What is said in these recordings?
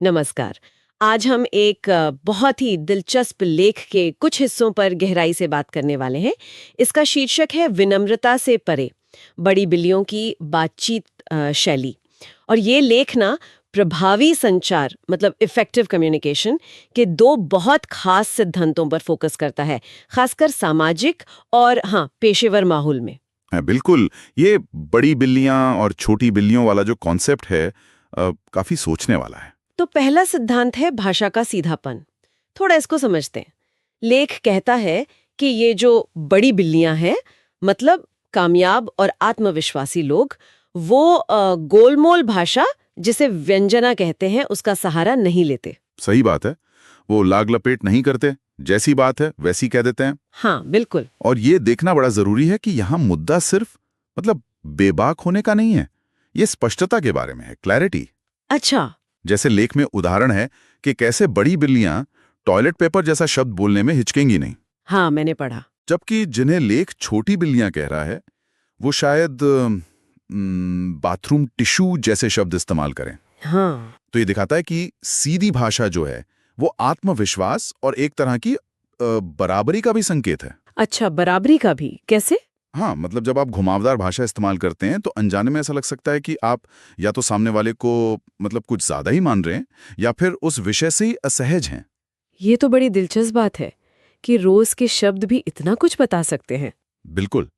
नमस्कार। आज हम एक बहुत ही दिलचस्प लेख के कुछ हिस्सों पर गहराई से बात करने वाले हैं। इसका शीर्षक है विनम्रता से परे, बड़ी बिल्लियों की बातचीत शैली। और ये लेख ना प्रभावी संचार मतलब इफेक्टिव कम्युनिकेशन के दो बहुत खास सिद्धांतों पर फोकस करता है, खासकर सामाजिक और पेशेवर माहौल में। हाँ, बिल्कुल। ये बड़ी बिल्लियां और छोटी बिल्लियों वाला जो कॉन्सेप्ट है काफी सोचने वाला है। तो पहला सिद्धांत है भाषा का सीधापन। थोड़ा इसको समझते हैं। लेख कहता है कि ये जो बड़ी बिल्लियां हैं, मतलब कामयाब और आत्मविश्वासी लोग, वो गोलमोल भाषा, जिसे व्यंजना कहते हैं, उसका सहारा नहीं लेते। सही बात है। वो लाग लपेट नहीं करते, जैसी बात है वैसी कह देते हैं। हाँ, बिल्कुल। और ये देखना बड़ा जरूरी है कि यहाँ मुद्दा सिर्फ बेबाक होने का नहीं है, ये स्पष्टता के बारे में है, क्लैरिटी। अच्छा। जैसे लेख में उदाहरण है कि कैसे बड़ी बिल्लियां टॉयलेट पेपर जैसा शब्द बोलने में हिचकेंगी नहीं। हाँ, मैंने पढ़ा। जबकि जिन्हें लेख छोटी बिल्लियां कह रहा है वो शायद बाथरूम टिश्यू जैसे शब्द इस्तेमाल करें। हाँ। तो ये दिखाता है कि सीधी भाषा जो है वो आत्मविश्वास और एक तरह की बराबरी का भी संकेत है। अच्छा, बराबरी का भी कैसे? हाँ, मतलब जब आप घुमावदार भाषा इस्तेमाल करते हैं तो अनजाने में ऐसा लग सकता है कि आप या तो सामने वाले को कुछ ज्यादा ही मान रहे हैं या फिर उस विषय से ही असहज हैं। ये तो बड़ी दिलचस्प बात है कि रोज के शब्द भी इतना कुछ बता सकते हैं। बिल्कुल।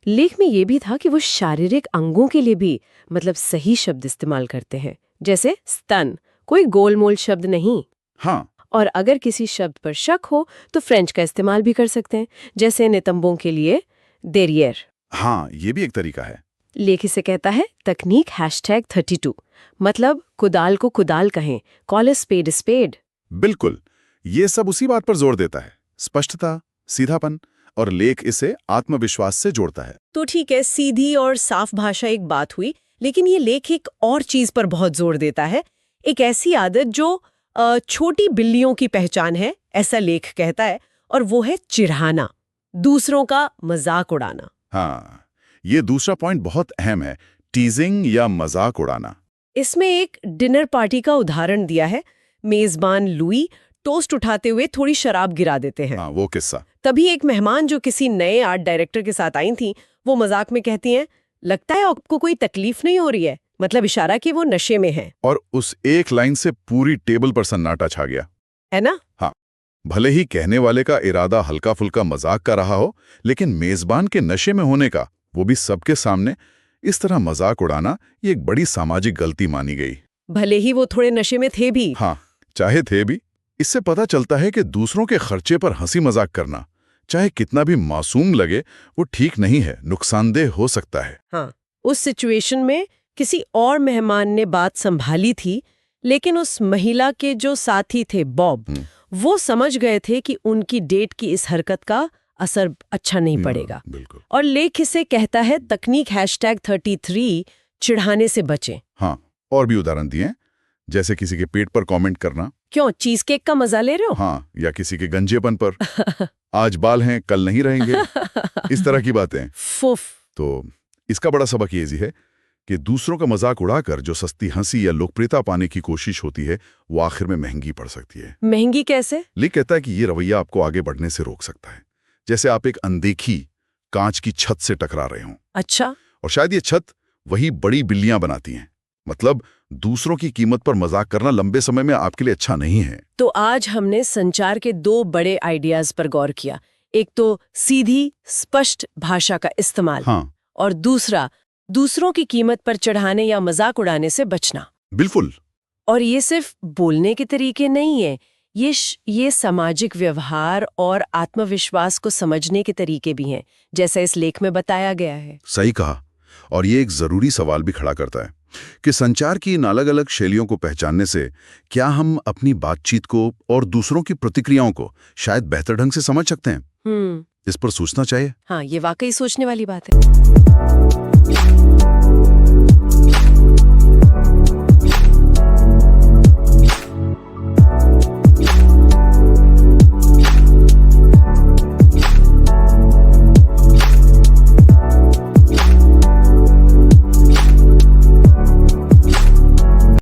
लेख में ये भी था कि वो शारीरिक अंगों के लिए भी सही शब्द इस्तेमाल करते हैं, जैसे स्तन, कोई गोलमोल शब्द नहीं। हाँ। और अगर किसी शब्द पर शक हो तो फ्रेंच का इस्तेमाल भी कर सकते हैं, जैसे नितंबों के लिए देरियर। हाँ, ये भी एक तरीका है। लेख इसे कहता है तकनीक #32, मतलब कुदाल को कुदाल कहें, कॉल ए स्पेड स्पेड। बिल्कुल, ये सब उसी बात पर जोर देता है, स्पष्टता, सीधापन, और लेख इसे आत्मविश्वास से जोड़ता है। तो ठीक है, सीधी और साफ भाषा एक बात हुई, लेकिन ये लेख एक और चीज पर बहुत जोर देता है, एक ऐसी आदत जो छोटी बिल्लियों की पहचान है, ऐसा लेख कहता है, और वो है चिढ़ाना, दूसरों का मजाक उड़ाना। हाँ, ये दूसरा पॉइंट बहुत अहम है, टीजिंग या मजाक उड़ाना। इसमें एक डिनर पार्टी का उदाहरण दिया है। मेजबान लुई टोस्ट उठाते हुए थोड़ी शराब गिरा देते हैं। हाँ, वो किस्सा। तभी एक मेहमान जो किसी नए आर्ट डायरेक्टर के साथ आई थी, वो मजाक में कहती हैं, लगता है आपको कोई तकलीफ नहीं हो रही है, मतलब इशारा कि वो नशे में है। और उस एक लाइन से पूरी टेबल पर सन्नाटा छा गया, है ना? हाँ। भले ही कहने वाले का इरादा हल्का फुल्का मजाक का रहा हो, लेकिन मेजबान के नशे में होने का, वो भी सबके सामने, इस तरह मजाक उड़ाना ये एक बड़ी सामाजिक गलती मानी गई। भले ही वो थोड़े नशे में थे भी। हाँ, चाहे थे भी। इससे पता चलता है कि दूसरों के खर्चे पर हंसी मजाक करना, चाहे कितना भी मासूम लगे, वो ठीक नहीं है, नुकसानदेह हो सकता है। हाँ, उस सिचुएशन में किसी और मेहमान ने बात संभाली थी, लेकिन उस महिला के जो साथी थे बॉब, वो समझ गए थे कि उनकी डेट की इस हरकत का असर अच्छा नहीं पड़ेगा। बिल्कुल। और लेख इसे कहता है तकनीक #33, चिढ़ाने से बचें। हाँ, और भी उदाहरण दिए, जैसे किसी के पेट पर कमेंट करना। क्यों, चीज केक का मजा ले रहे हो? हाँ, या किसी के गंजेपन पर आज बाल हैं कल नहीं रहेंगे, इस तरह की बातें। फुफ। तो इसका बड़ा सबक ये है कि दूसरों का मजाक उड़ाकर जो सस्ती हंसी या लोकप्रियता पाने की कोशिश होती है, वो आखिर में महंगी पड़ सकती है। महंगी कैसे? लेख कहता है कि ये रवैया आपको आगे बढ़ने से रोक सकता है, जैसे आप एक अनदेखी कांच की छत से टकरा रहे हों। अच्छा। और शायद ये छत वही बड़ी बिल्लियां बनाती हैं, मतलब दूसरों की कीमत पर मजाक करना लंबे समय में आपके लिए अच्छा नहीं है। तो आज हमने संचार के दो बड़े आइडियाज पर गौर किया। एक तो सीधी स्पष्ट भाषा का इस्तेमाल, हाँ, और दूसरा दूसरों की कीमत पर चढ़ाने या मजाक उड़ाने से बचना। बिल्कुल। और ये सिर्फ बोलने के तरीके नहीं है, ये सामाजिक व्यवहार और आत्मविश्वास को समझने के तरीके भी हैं, जैसा इस लेख में बताया गया है। सही कहा। और ये एक जरूरी सवाल भी खड़ा करता है कि संचार की इन अलग अलग शैलियों को पहचानने से क्या हम अपनी बातचीत को और दूसरों की प्रतिक्रियाओं को शायद बेहतर ढंग से समझ सकते हैं। इस पर सोचना चाहिए। हाँ, ये वाकई सोचने वाली बात है।